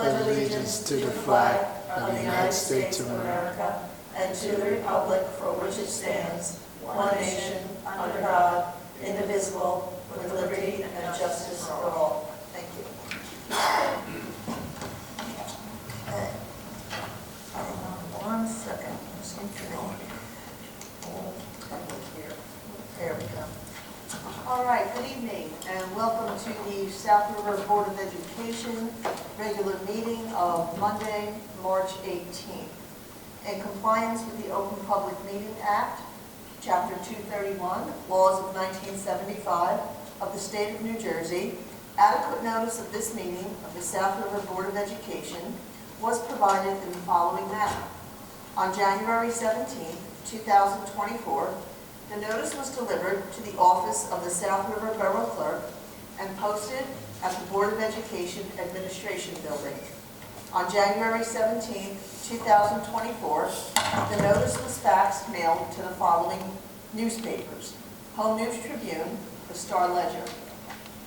pledge allegiance to the flag of the United States of America and to the republic for which it stands, one nation, under God, indivisible, with liberty and justice for all. Thank you. Okay. One second. Just need to know. There we go. All right, good evening, and welcome to the South River Board of Education regular meeting of Monday, March 18th. In compliance with the Open Public Meeting Act, Chapter 231, Laws of 1975 of the State of New Jersey, adequate notice of this meeting of the South River Board of Education was provided in the following manner. On January 17, 2024, the notice was delivered to the office of the South River Borough Clerk and posted at the Board of Education Administration Building. On January 17, 2024, the notice was faxed mailed to the following newspapers: Home News Tribune, the Star Ledger.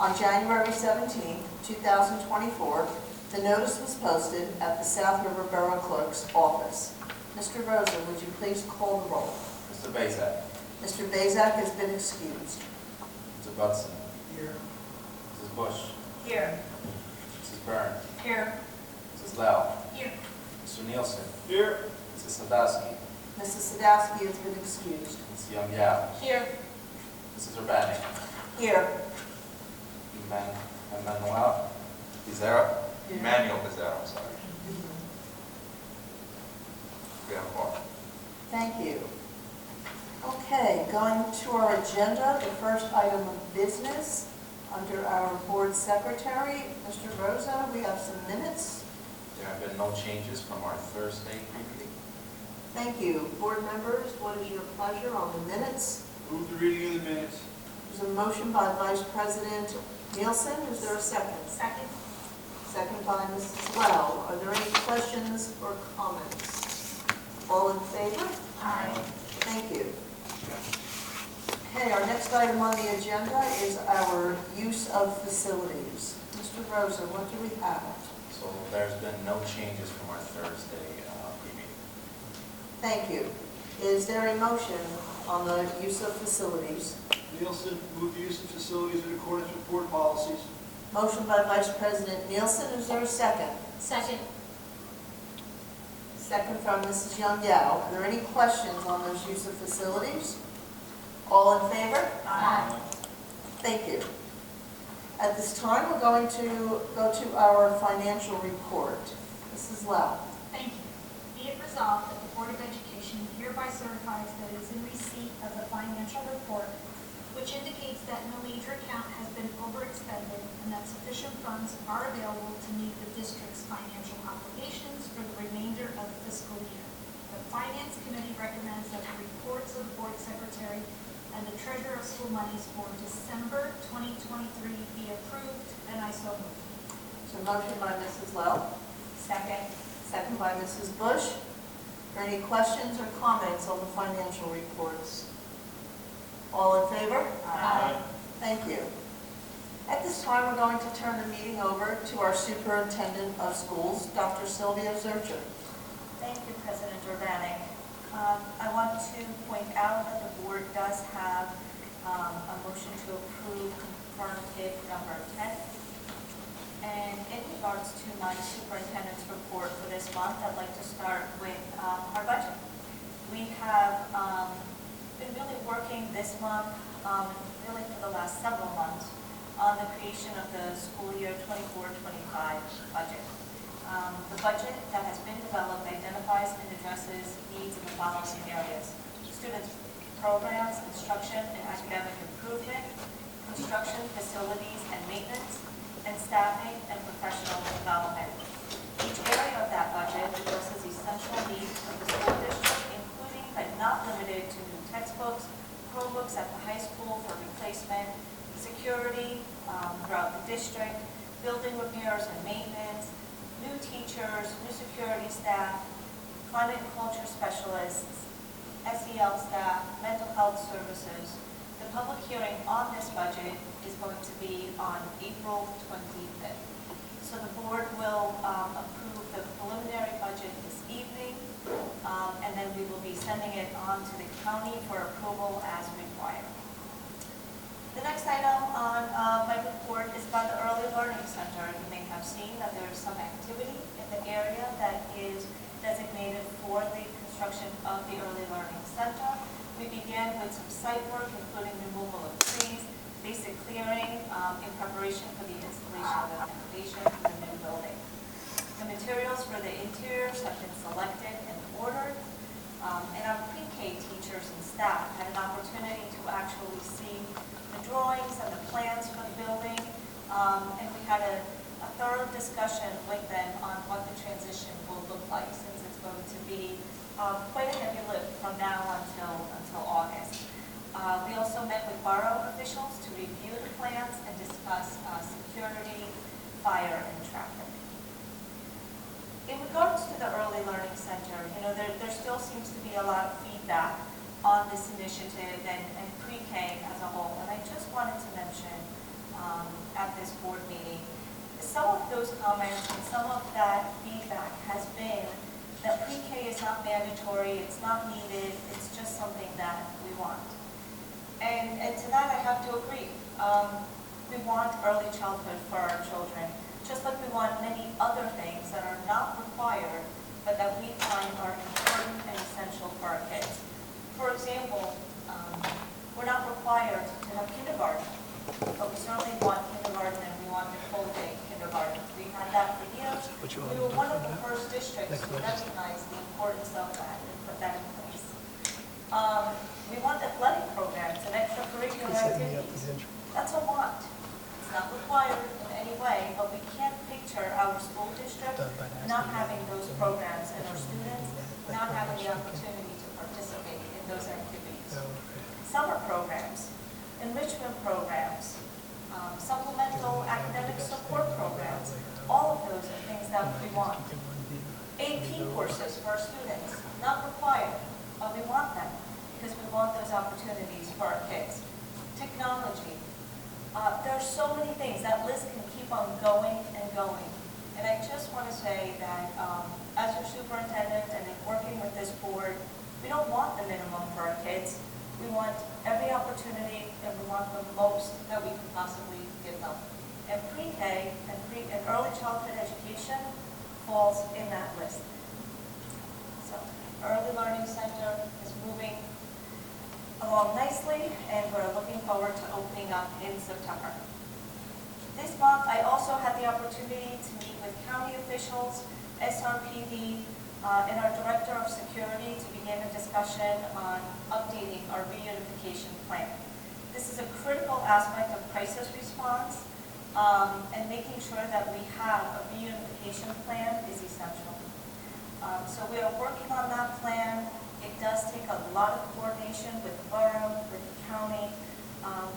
On January 17, 2024, the notice was posted at the South River Borough Clerk's office. Mr. Rosa, would you please call the roll? Mr. Bazak. Mr. Bazak has been excused. Mr. Budson. Here. Mrs. Bush. Here. Mrs. Byrne. Here. Mrs. Lau. Here. Mr. Nielsen. Here. Mrs. Sadowski. Mrs. Sadowski has been excused. Mrs. Young Yao. Here. Mrs. Urbanic. Here. Emmanuel Pizarro. Emmanuel Pizarro, I'm sorry. We have a bar. Thank you. Okay, going to our agenda, the first item of business under our board secretary, Mr. Rosa, we have some minutes. There have been no changes from our Thursday meeting. Thank you. Board members, what is your pleasure on the minutes? Move the reading of the minutes. There's a motion by Vice President Nielsen. Is there a second? Second. Second by Mrs. Lau. Are there any questions or comments? All in favor? Aye. Thank you. Okay, our next item on the agenda is our use of facilities. Mr. Rosa, what do we have? So there's been no changes from our Thursday meeting. Thank you. Is there a motion on the use of facilities? Nielsen, move the use of facilities in accordance with board policies. Motion by Vice President Nielsen. Is there a second? Second. Second from Mrs. Young Yao. Are there any questions on those use of facilities? All in favor? Aye. Thank you. At this time, we're going to go to our financial report. Mrs. Lau. Thank you. Be it resolved that the Board of Education hereby certifies that it is in receipt of the financial report, which indicates that no major account has been overexpended and that sufficient funds are available to meet the district's financial obligations for the remainder of the fiscal year. The Finance Committee recommends that the reports of the Board Secretary and the Treasurer of School Monies for December 2023 be approved, and I so move. So motion by Mrs. Lau. Second. Second by Mrs. Bush. Are there any questions or comments on the financial reports? All in favor? Aye. Thank you. At this time, we're going to turn the meeting over to our Superintendent of Schools, Dr. Sylvia Zurcher. Thank you, President Urbanic. I want to point out that the board does have a motion to approve confirmative number 10. And in regards to my superintendent's report for this month, I'd like to start with our budget. We have been really working this month, really for the last several months, on the creation of the school year 24-25 budget. The budget that has been developed identifies and addresses needs in the following areas: students' programs, instruction and academic improvement, construction, facilities and maintenance, and staffing and professional development. Each area of that budget addresses essential needs of the school district, including but not limited to new textbooks, Chromebooks at the high school for replacement, security throughout the district, building repairs and maintenance, new teachers, new security staff, climate and culture specialists, SEL staff, mental health services. The public hearing on this budget is going to be on April 25th. So the board will approve the preliminary budget this evening, and then we will be sending it on to the county for approval as required. The next item on my report is about the Early Learning Center. You may have seen that there is some activity in the area that is designated for the construction of the Early Learning Center. We began with some site work, including removal of trees, basic clearing in preparation for the installation of the foundation for the new building. The materials for the interiors have been selected and ordered, and our pre-K teachers and staff had an opportunity to actually see the drawings and the plans for the building, and we had a thorough discussion with them on what the transition will look like, since it's going to be quite a heavy lift from now until August. We also met with borough officials to review the plans and discuss security, fire, and traffic. In regards to the Early Learning Center, there still seems to be a lot of feedback on this initiative and pre-K as a whole. And I just wanted to mention at this board meeting, some of those comments and some of that feedback has been that pre-K is not mandatory, it's not needed, it's just something that we want. And to that I have to agree. We want early childhood for our children, just like we want many other things that are not required, but that we find are important and essential for our kids. For example, we're not required to have kindergarten, but we certainly want kindergarten and we want the full day kindergarten. We've had that for years. We were one of the first districts to recognize the importance of that and put that in place. We want athletic programs and extracurricular activities. That's a want. It's not required in any way, but we can't picture our school district not having those programs and our students not having the opportunity to participate in those activities. Summer programs, enrichment programs, supplemental academic support programs, all of those are things that we want. AP courses for our students, not required, but we want them because we want those opportunities for our kids. Technology. There are so many things. That list can keep on going and going. And I just want to say that as your superintendent and in working with this board, we don't want the minimum for our kids. We want every opportunity and we want the most that we can possibly give them. And pre-K and early childhood education falls in that list. So, Early Learning Center is moving along nicely, and we're looking forward to opening up in September. This month, I also had the opportunity to meet with county officials, SRPD, and our Director of Security to begin a discussion on updating our reunification plan. This is a critical aspect of crisis response, and making sure that we have a reunification plan is essential. So we are working on that plan. It does take a lot of coordination with the borough, with the county,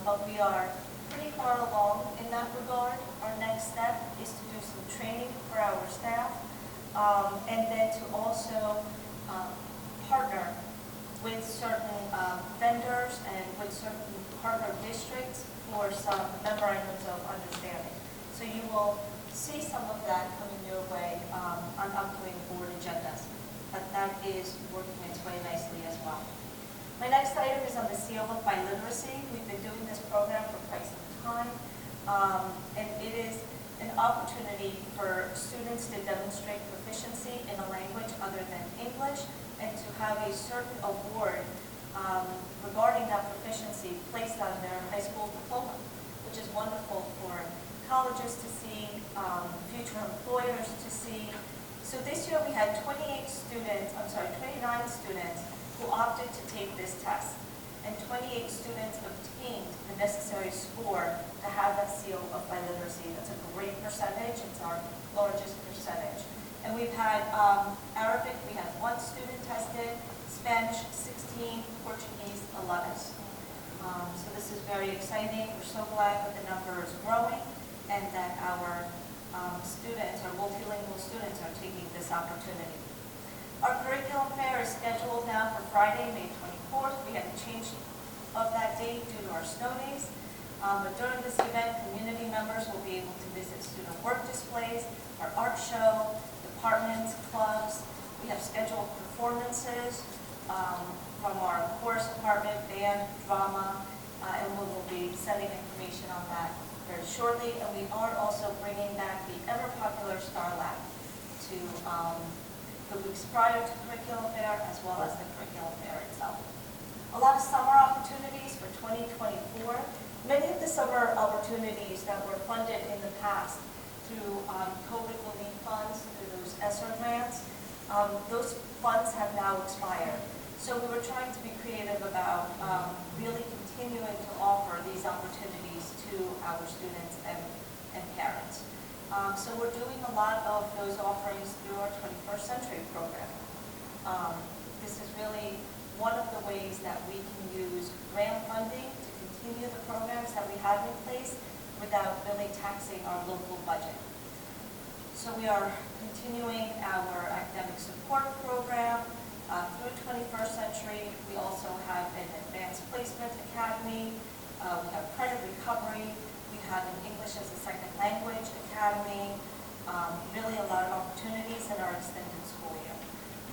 but we are pretty far along in that regard. Our next step is to do some training for our staff, and then to also partner with certain vendors and with certain partner districts for some memorandums of understanding. So you will see some of that coming your way on upcoming board agendas. But that is working its way nicely as well. My next item is on the Seal of Biliteracy. We've been doing this program for quite some time, and it is an opportunity for students to demonstrate proficiency in a language other than English and to have a certain award regarding that proficiency placed on their high school diploma, which is wonderful for colleges to see, future employers to see. So this year we had 29 students who opted to take this test, and 28 students obtained the necessary score to have that seal of biliteracy. That's a great percentage. It's our largest percentage. And we've had Arabic, we had 1 student tested, Spanish 16, Portuguese 11. So this is very exciting. We're so glad that the number is growing and that our students, our multilingual students, are taking this opportunity. Our curriculum fair is scheduled now for Friday, May 24th. We had a change of that date due to our snow days. But during this event, community members will be able to visit student work dispatch displays, our art show, departments, clubs. We have scheduled performances from our chorus department, band, drama, and we will be sending information on that very shortly. And we are also bringing back the ever-popular Star Lab to the weeks prior to curriculum fair as well as the curriculum fair itself. A lot of summer opportunities for 2024. Many of the summer opportunities that were funded in the past through COVID relief funds, through those ESSER grants, those funds have now expired. So we were trying to be creative about really continuing to offer these opportunities to our students and parents. So we're doing a lot of those offerings through our 21st Century program. This is really one of the ways that we can use grant funding to continue the programs that we have in place without really taxing our local budget. So we are continuing our academic support program through 21st Century. We also have an advanced placement academy. We have credit recovery. We have an English as a second language academy. Really a lot of opportunities in our extended school year.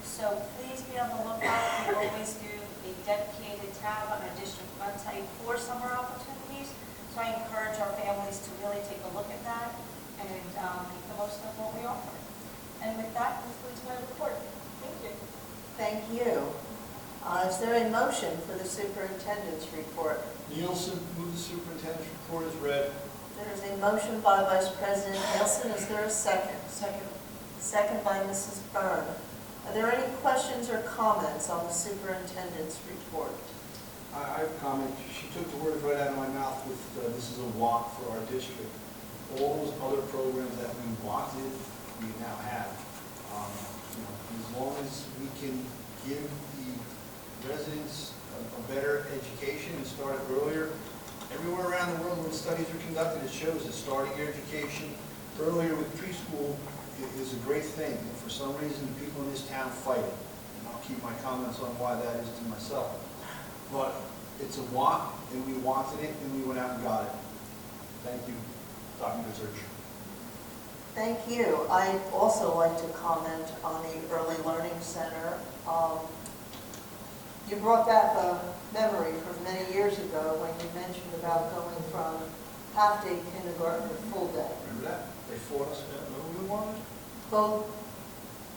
So please be on the lookout. We always do a dedicated tab on our district website for summer opportunities. So I encourage our families to really take a look at that and make the most of what we offer. And with that concludes my report. Thank you. Thank you. Is there a motion for the superintendent's report? Nielsen, move the superintendent's report as read. There is a motion by Vice President Nielsen. Is there a second? Second. Second by Mrs. Byrne. Are there any questions or comments on the superintendent's report? I have a comment. She took the words right out of my mouth with, this is a walk for our district. All those other programs that we wanted, we now have. As long as we can give the residents a better education and start it earlier. Everywhere around the world when studies are conducted, it shows that starting your education earlier with preschool is a great thing. And for some reason, the people in this town fight it. And I'll keep my comments on why that is to myself. But it's a want, and we wanted it, and we went out and got it. Thank you, Dr. Research. Thank you. I'd also like to comment on the Early Learning Center. You brought back a memory from many years ago when you mentioned about going from half-day kindergarten to full day. Remember that? They fought us. Remember we wanted? Both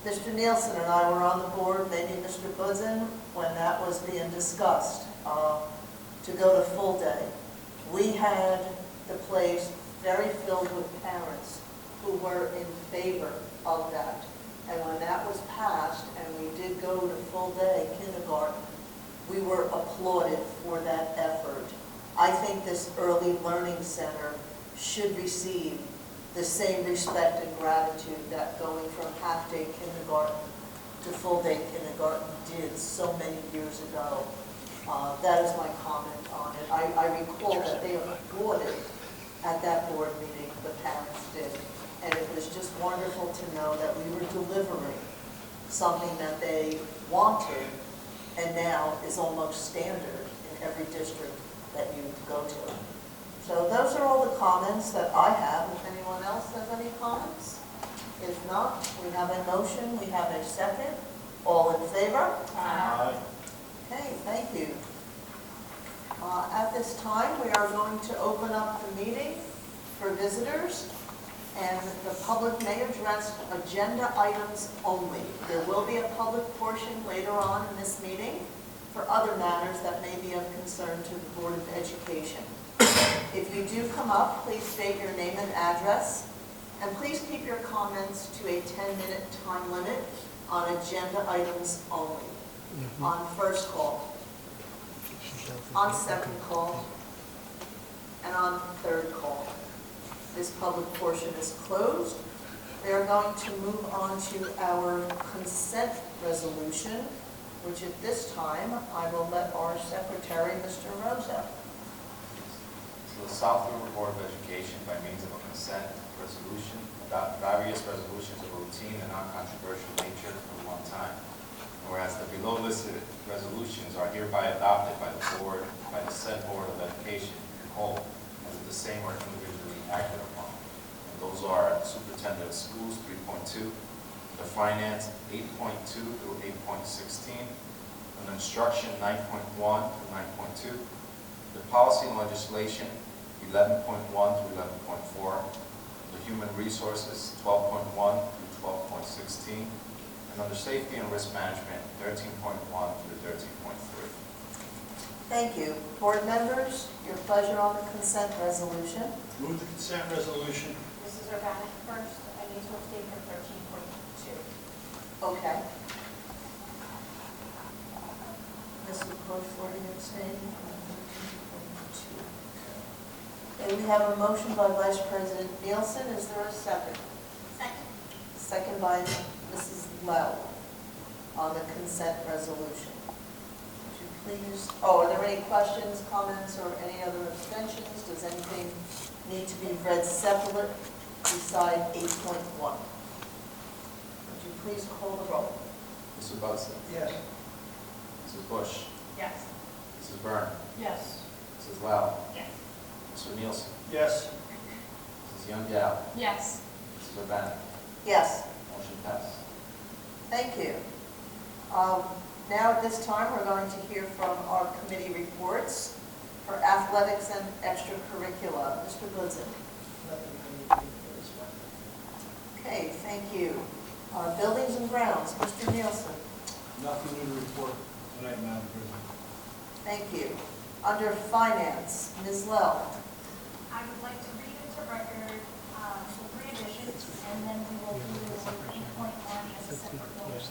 Mr. Nielsen and I were on the board, maybe Mr. Buzen, when that was being discussed, to go to full day. We had the place very filled with parents who were in favor of that. And when that was passed and we did go to full day kindergarten, we were applauded for that effort. I think this Early Learning Center should receive the same respect and gratitude that going from half-day kindergarten to full-day kindergarten did so many years ago. That is my comment on it. I recall that they applauded at that board meeting, the parents did. And it was just wonderful to know that we were delivering something that they wanted and now is almost standard in every district that you go to. So those are all the comments that I have. If anyone else has any comments? If not, we have a motion, we have a second. All in favor? Aye. Okay, thank you. At this time, we are going to open up the meeting for visitors, and the public may address agenda items only. There will be a public portion later on in this meeting for other matters that may be of concern to the Board of Education. If you do come up, please state your name and address, and please keep your comments to a 10-minute time limit on agenda items only. On first call, on second call, and on third call. This public portion is closed. We are going to move on to our consent resolution, which at this time I will let our secretary, Mr. Rosa. So the South River Board of Education, by means of a consent resolution, adopt various resolutions of routine and non-controversial nature at one time. Whereas the below listed resolutions are hereby adopted by the board, by the said Board of Education in whole, as if the same were individually acted upon. And those are Superintendent of Schools, 3.2. The Finance, 8.2 through 8.16. And Instruction, 9.1 through 9.2. The Policy and Legislation, 11.1 through 11.4. The Human Resources, 12.1 through 12.16. And under Safety and Risk Management, 13.1 through 13.3. Thank you. Board members, your pleasure on the consent resolution. Move the consent resolution. Mrs. Urbanic first. I need to abstain from 13.2. Okay. Mrs. Bush, for you abstaining from 13.2. Okay, we have a motion by Vice President Nielsen. Is there a second? Second. Second by Mrs. Lowe on the consent resolution. Would you please, are there any questions, comments, or any other abstentions? Does anything need to be read separate beside 8.1? Would you please call the roll? Mr. Butson. Yes. Mrs. Bush. Yes. Mrs. Byrne. Yes. Mrs. Lau. Yes. Mr. Nielsen. Yes. Mrs. Young Yao. Yes. Mrs. Urbanic. Yes. Motion passed. Thank you. Now at this time, we're going to hear from our committee reports for athletics and extracurricular. Mr. Goodson. Okay, thank you. Buildings and grounds, Mr. Nielsen. Nothing new to report tonight, Madam President. Thank you. Under finance, Ms. Lowe. I would like to read into record the three additions, and then we will do 8.1 as a separate vote for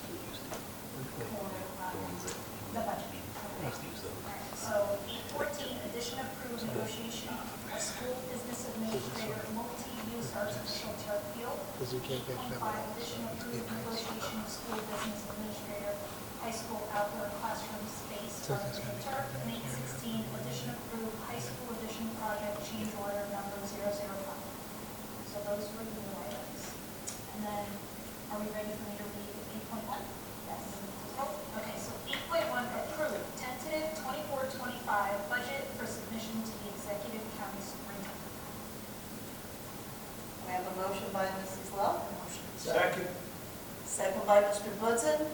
the budget. Alright, so 8.14, addition approved negotiation of school business administrator multi-use artificial turf field. 8.5, addition approved negotiation of school business administrator high school outdoor classroom space artificial turf. And 8.16, addition approved high school addition project change order number 005. So those were the new items. And then, are we ready for me to read 8.1? Yes. Okay, so 8.1, approved tentative 24-25 budget for submission to the executive county superintendent. We have a motion by Mrs. Lowe. Second. Second by Mr. Goodson.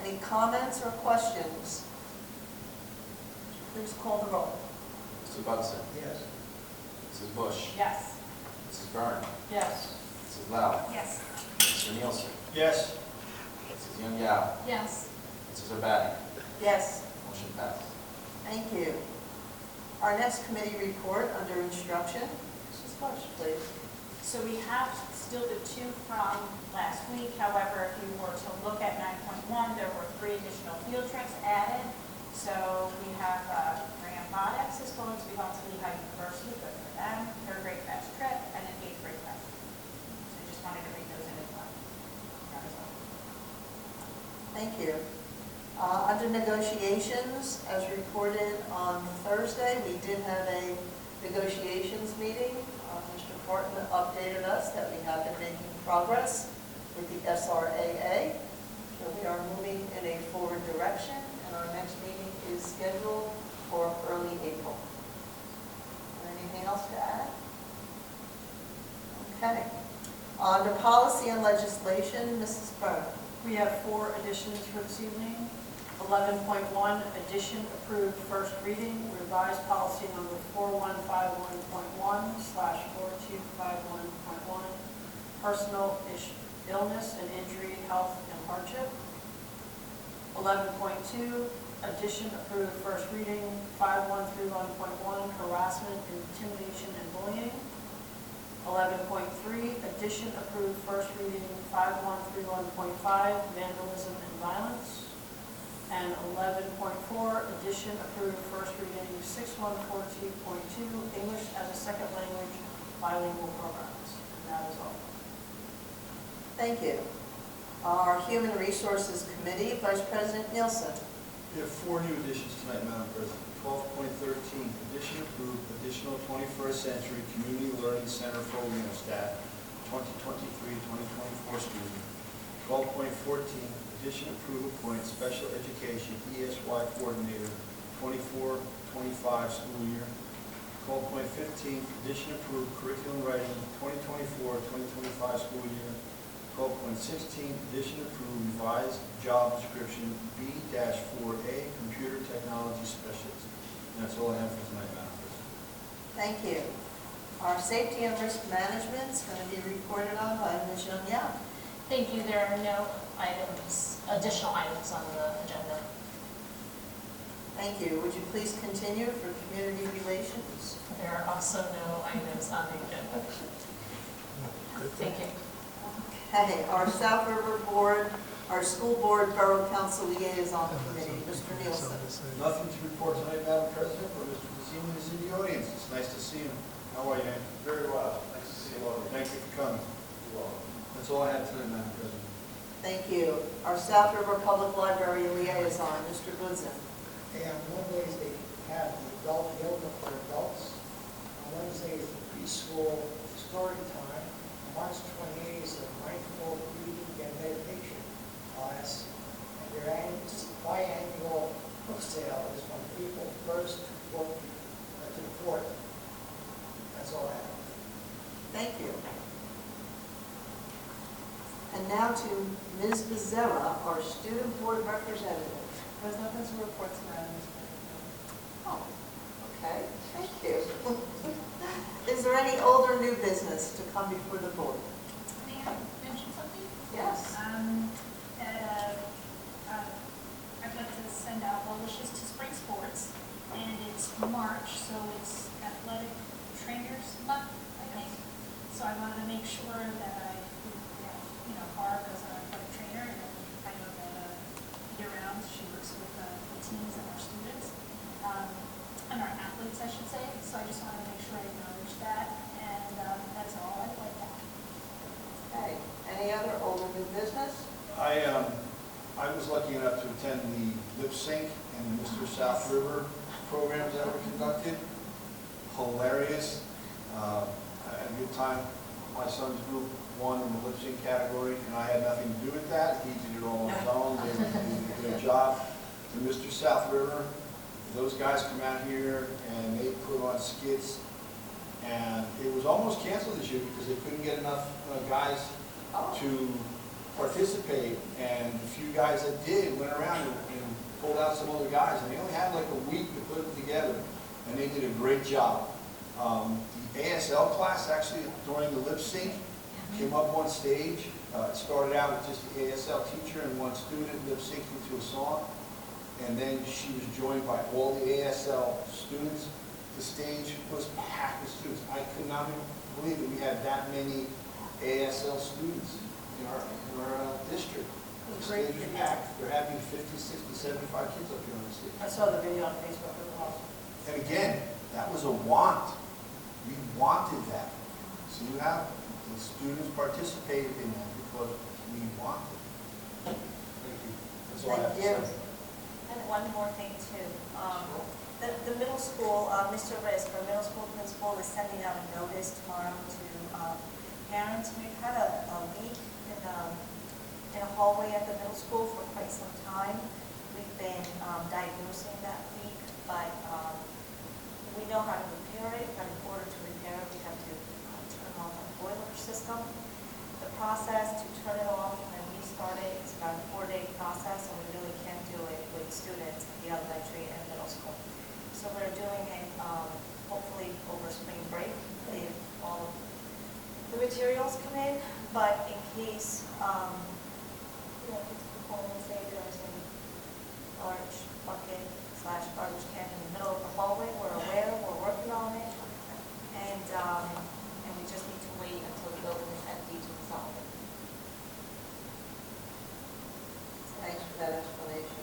Any comments or questions? Please call the roll. Mr. Butson. Yes. Mrs. Bush. Yes. Mrs. Byrne. Yes. Mrs. Lau. Yes. Mr. Nielsen. Yes. Mrs. Young Yao. Yes. Mrs. Urbanic. Yes. Motion passed. Thank you. Our next committee report under instruction. Mrs. Bush, please. So we have still the two from last week. However, if you were to look at 9.1, there were 3 additional field trips added. So we have Graham Modex is going to be going to Lehigh University, good for them, 3rd grade fast trip, and an 8th grade fast trip. So I just wanted to read those in as well. That is all. Thank you. Under negotiations, as reported on Thursday, we did have a negotiations meeting. Mr. Barton updated us that we have been making progress with the SRAA. So we are moving in a forward direction, and our next meeting is scheduled for early April. Anything else to add? Okay. Under policy and legislation, Mrs. Byrne. We have 4 additions for this evening. 11.1, addition approved first reading, revised policy number 4151.1/4251.1, personal illness and injury, health and hardship. 11.2, addition approved first reading, 5131.1, harassment, intimidation, and bullying. 11.3, addition approved first reading, 5131.5, vandalism and violence. And 11.4, addition approved first reading, 6142.2, English as a second language, bilingual programs. And that is all. Thank you. Our Human Resources Committee, Vice President Nielsen. We have 4 new additions tonight, Madam President. 12.13, addition approved, additional 21st Century Community Learning Center for Reno-Stat, 2023-2024 school year. 12.14, addition approved appoint special education ESY coordinator, 24-25 school year. 12.15, addition approved curriculum writing 2024-2025 school year. 12.16, addition approved revised job description B-4A, computer technology specialist. And that's all I have for tonight, Madam President. Thank you. Our safety and risk management is going to be reported on by Ms. Young Yap. Thank you. There are no additional items on the agenda. Thank you. Would you please continue for community relations? There are also no items on the agenda. Thank you. Okay, our South River Board, our School Board Borough Council Liaison Committee, Mr. Nielsen. Nothing to report tonight, Madam President, but Mr. Mazzini is in the audience. It's nice to see him. How are you, man? Very well. Nice to see you all. Thank you for coming. You're welcome. That's all I have tonight, Madam President. Thank you. Our South River Public Library Liaison, Mr. Goodson. And on Mondays, they have the adult yoga for adults. On Wednesday is the preschool story time. On March 28th is a mindful reading and meditation class. And their biannual book sale is from April 1st to the 4th. That's all I have. Thank you. And now to Ms. Becerra, our Student Board Representative. There's nothing to report tonight. Oh, okay, thank you. Is there any old or new business to come before the board? May I mention something? Yes. I'd like to send out well wishes to spring sports, and it's March, so it's Athletic Trainers Month, I think. So I wanted to make sure that Barb is our athletic trainer, and I know that year-round she works with the teams and our students, and our athletes, I should say. So I just wanted to make sure I acknowledge that, and that's all I'd like to add. Okay, any other old or new business? I was lucky enough to attend the lip sync and the Mr. South River programs that were conducted. Hilarious. I had a good time. My son's group won in the lip sync category, and I had nothing to do with that. He did it all on his own. They did a good job. To Mr. South River, those guys come out here and they put on skits, and it was almost canceled this year because they couldn't get enough guys to participate, and the few guys that did went around and pulled out some other guys, and they only had like a week to put it together, and they did a great job. The ASL class actually during the lip sync came up on stage. It started out with just the ASL teacher and one student lip syncing to a song, and then she was joined by all the ASL students. The stage was packed with students. I could not believe that we had that many ASL students in our district. The stage was packed. There had to be 50, 60, 75 kids up here on the stage. I saw the video on Facebook. It was awesome. And again, that was a want. We wanted that. So you have the students participated in that because we wanted. Thank you. That's all I have to say. And one more thing too. The middle school, Mr. Risk, our middle school principal, is sending out a notice tomorrow to parents. We've had a leak in a hallway at the middle school for quite some time. We've been diagnosing that leak, but we know how to repair it, but in order to repair it, we have to turn off our boiler system. The process to turn it off and restart it is about a 4-day process, and we really can't do it with students at the elementary and middle school. So we're doing it hopefully over spring break if all of the materials come in, but in case it's performance, say there's a large bucket / garbage can in the middle of the hallway, we're aware, we're working on it, and we just need to wait until the building is empty to resolve it. Thanks for that explanation.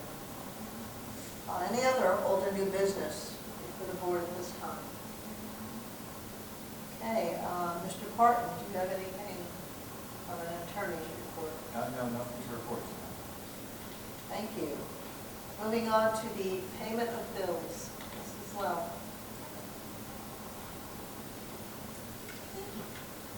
Any other old or new business for the board at this time? Okay, Mr. Parton, do you have anything of an attorney's report? No, nothing to report. Thank you. Moving on to the payment of bills. Mrs. Lowe.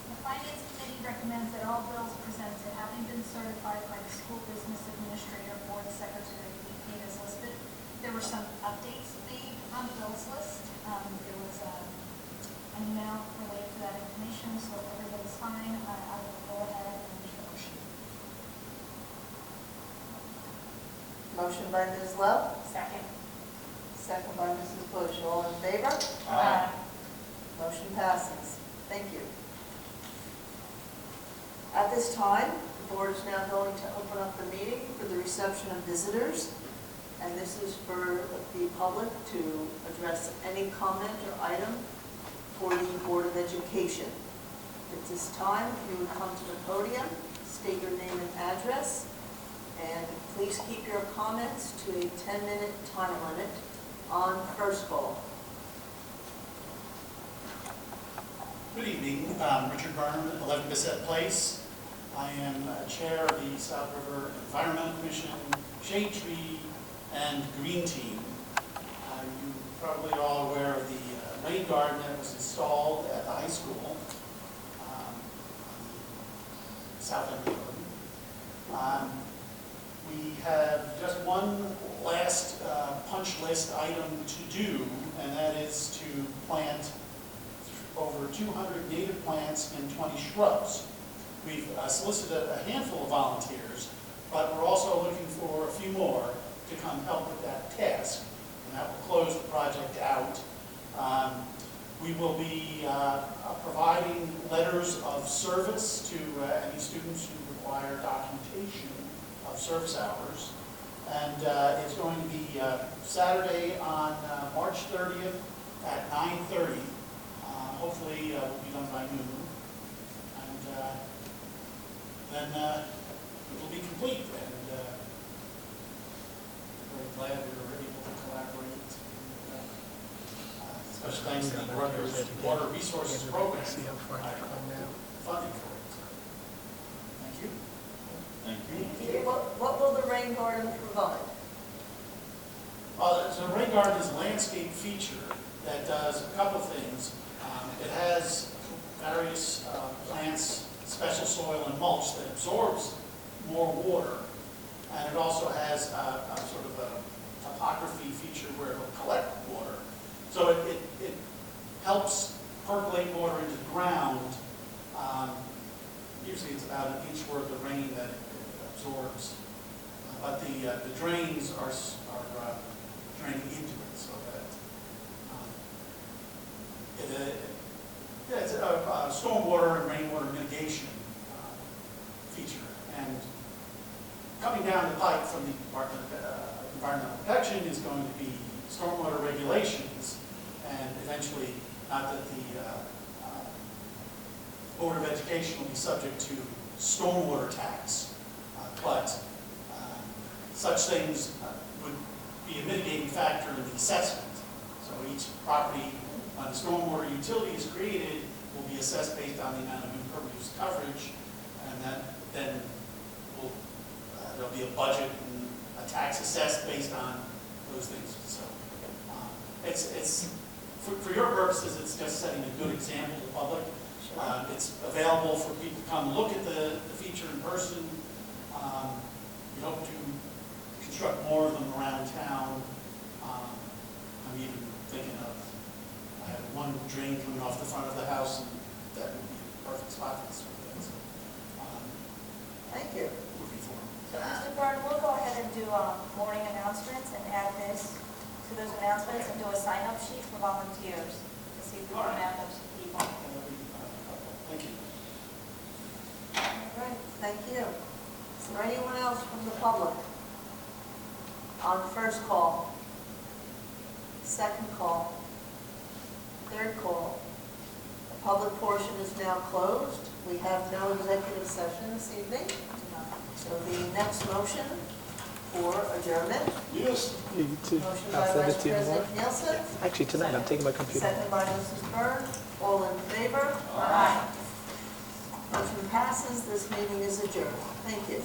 The Finance Committee recommends that all bills presented, having been certified by the School Business Administrator, Board Secretary, be paid as listed. There were some updates made on the bills list. There was an email related to that information, so if everybody's fine, I will go ahead and make the motion. Motion by Ms. Lowe, Second. second by Mrs. Bush. All in favor? Aye. Motion passes. Thank you. At this time, the board is now going to open up the meeting for the reception of visitors. And this is for the public to address any comment or item for the Board of Education. At this time, if you would come to the podium, state your name and address, and please keep your comments to a 10-minute time limit on first call. Good evening, Richard Byrne, 11 Bissett Place. I am Chair of the South River Environmental Commission, Shade Tree, and Green Team. You're probably all aware of the rain garden that was installed at the high school, on the south end of the building. We have just one last punch list item to do, and that is to plant over 200 native plants and 20 shrubs. We've solicited a handful of volunteers, but we're also looking for a few more to come help with that task, and that will close the project out. We will be providing letters of service to any students who require documentation of service hours. And it's going to be Saturday on March 30th at 9:30. Hopefully we'll be done by noon. And then it will be complete. And very glad we were able to collaborate. Special thanks to the Rutgers Water Resources Program funding for it. Thank you. Thank you. What will the rain garden provide? So the rain garden is a landscape feature that does a couple of things. It has various plants, special soil and mulch that absorbs more water. And it also has a sort of a topography feature where it will collect water. So it helps percolate water into the ground. Usually it's about an inch worth of rain that it absorbs. But the drains are draining into it, so that it's a stormwater and rainwater mitigation feature. And coming down the pipe from the Department of Environmental Protection is going to be stormwater regulations, and eventually, not that the Board of Education will be subject to stormwater tax, but such things would be a mitigating factor in the assessment. So each property the stormwater utility is created will be assessed based on the amount of impervious coverage, and that then will there'll be a budget and a tax assessed based on those things. So it's for your purposes, it's just setting a good example to the public. It's available for people to come look at the feature in person. We hope to construct more of them around town. I'm even thinking of, I have one drain coming off the front of the house, and that would be a perfect spot for this sort of thing. So, Thank you. looking forward. So, Mr. Byrne, we'll go ahead and do morning announcements and add this to those announcements and do a sign-up sheet for volunteers to see if we can add those people. Thank you. All right, thank you. Is there anyone else from the public? On first call, second call, third call. The public portion is now closed. We have no executive session this evening. So the next motion for adjournment. Yes. You too. Motion I'll by send Vice it to you tomorrow. President Nielsen. Actually, tonight I'm taking my computer. Second by Mrs. Byrne. All in favor? Aye. Motion passes. This meeting is adjourned. Thank you.